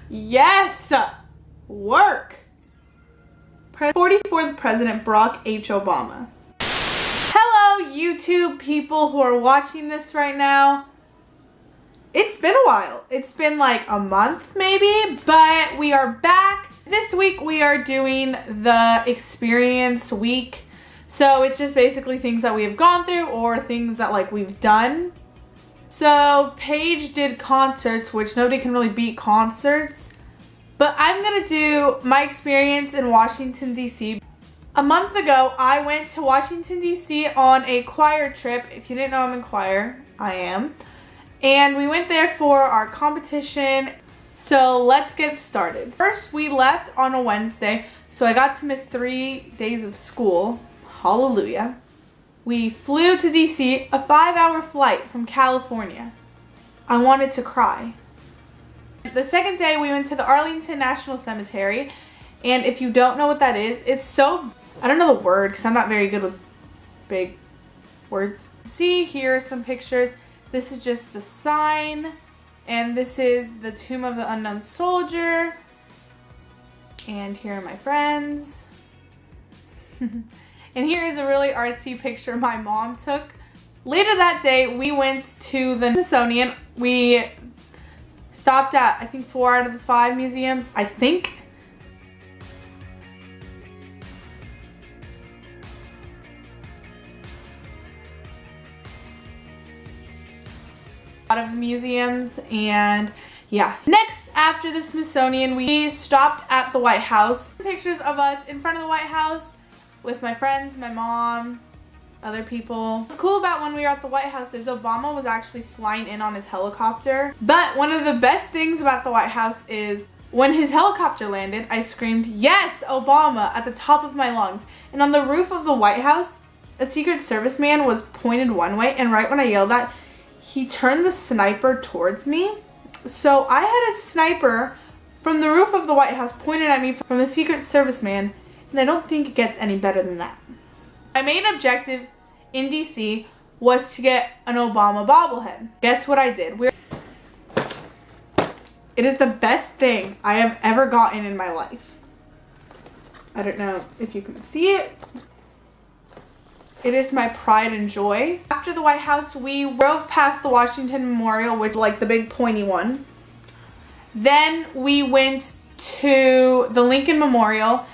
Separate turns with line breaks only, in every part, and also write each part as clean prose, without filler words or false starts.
Yes! Work! 44th President Barack H. Obama. Hello, YouTube people who are watching this right now. It's been a while. It's been like a month maybe, but we are back. This week we are doing the experience week. So it's just basically things that we have gone through or things that like we've done. So Paige did concerts, which nobody can really beat concerts. But I'm gonna do my experience in Washington, D.C. A month ago, I went to Washington, D.C. on a choir trip. If you didn't know I'm in choir, I am. And we went there for our competition. So let's get started. First, we left on a Wednesday, so I got to miss 3 days of school. Hallelujah. We flew to D.C., a 5-hour flight from California. I wanted to cry. The second day, we went to the Arlington National Cemetery. And if you don't know what that is, it's so... I don't know the word because I'm not very good with big words. See, here are some pictures. This is just the sign. And this is the Tomb of the Unknown Soldier. And here are my friends. And here is a really artsy picture my mom took. Later that day, we went to the Smithsonian. We stopped at, I think, 4 out of the 5 museums, I think. A lot of museums, and yeah. Next, after the Smithsonian, we stopped at the White House. Pictures of us in front of the White House with my friends, my mom, other people. What's cool about when we were at the White House is Obama was actually flying in on his helicopter. But one of the best things about the White House is when his helicopter landed, I screamed, "Yes, Obama," at the top of my lungs. And on the roof of the White House, a Secret Service man was pointed one way, and right when I yelled that, he turned the sniper towards me. So I had a sniper from the roof of the White House pointed at me from a Secret Service man, and I don't think it gets any better than that. My main objective in DC was to get an Obama bobblehead. Guess what I did? It is the best thing I have ever gotten in my life. I don't know if you can see it. It is my pride and joy. After the White House, we drove past the Washington Memorial, which is like the big pointy one. Then we went to the Lincoln Memorial.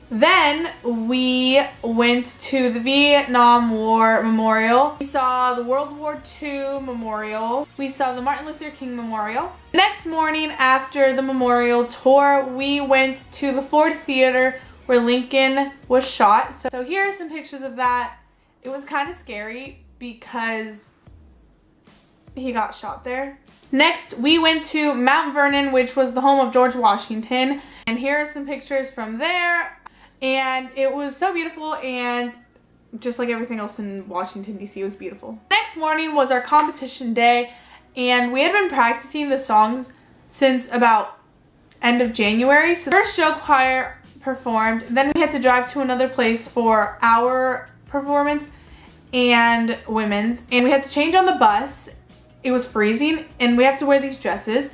Then we went to the Vietnam War Memorial. We saw the World War II Memorial. We saw the Martin Luther King Memorial. The next morning after the memorial tour, we went to the Ford Theater where Lincoln was shot. So here are some pictures of that. It was kind of scary because he got shot there. Next, we went to Mount Vernon, which was the home of George Washington. And here are some pictures from there. And it was so beautiful, and just like everything else in Washington, D.C., it was beautiful. Next morning was our competition day, and we had been practicing the songs since about end of January. So the first show choir performed, then we had to drive to another place for our performance and women's, and we had to change on the bus. It was freezing, and we have to wear these dresses.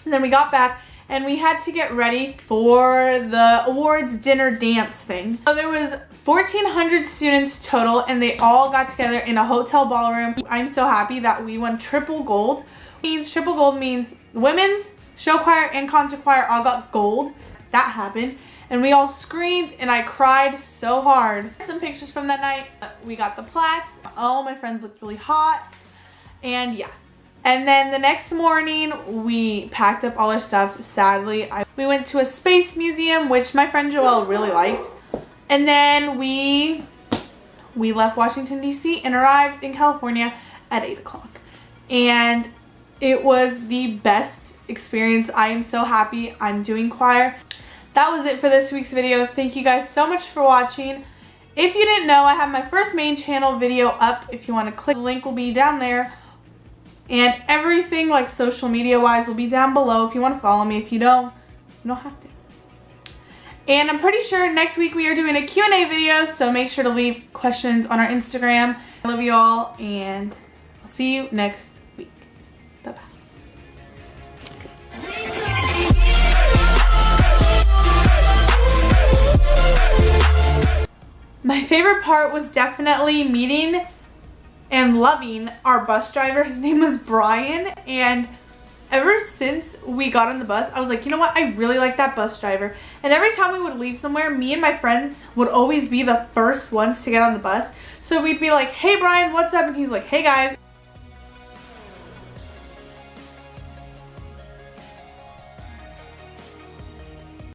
And then we got back, and we had to get ready for the awards dinner dance thing. So there was 1,400 students total, and they all got together in a hotel ballroom. I'm so happy that we won triple gold. Triple gold means women's, show choir, and concert choir all got gold. That happened. And we all screamed, and I cried so hard. Some pictures from that night. We got the plaques. All my friends looked really hot. And yeah. And then the next morning, we packed up all our stuff. Sadly, we went to a space museum, which my friend Joelle really liked. And then we left Washington, D.C. and arrived in California at 8 o'clock. And it was the best experience. I am so happy I'm doing choir. That was it for this week's video. Thank you guys so much for watching. If you didn't know, I have my first main channel video up. If you want to click, the link will be down there. And everything like social media wise will be down below if you want to follow me. If you don't, you don't have to. And I'm pretty sure next week we are doing a Q&A video, so make sure to leave questions on our Instagram. I love you all, and I'll see you next week. Bye-bye. favorite part was definitely meeting and loving our bus driver. His name was Brian, and ever since we got on the bus, I was like, you know what? I really like that bus driver. And every time we would leave somewhere, me and my friends would always be the first ones to get on the bus. So we'd be like, hey Brian, what's up? And he's like, hey guys.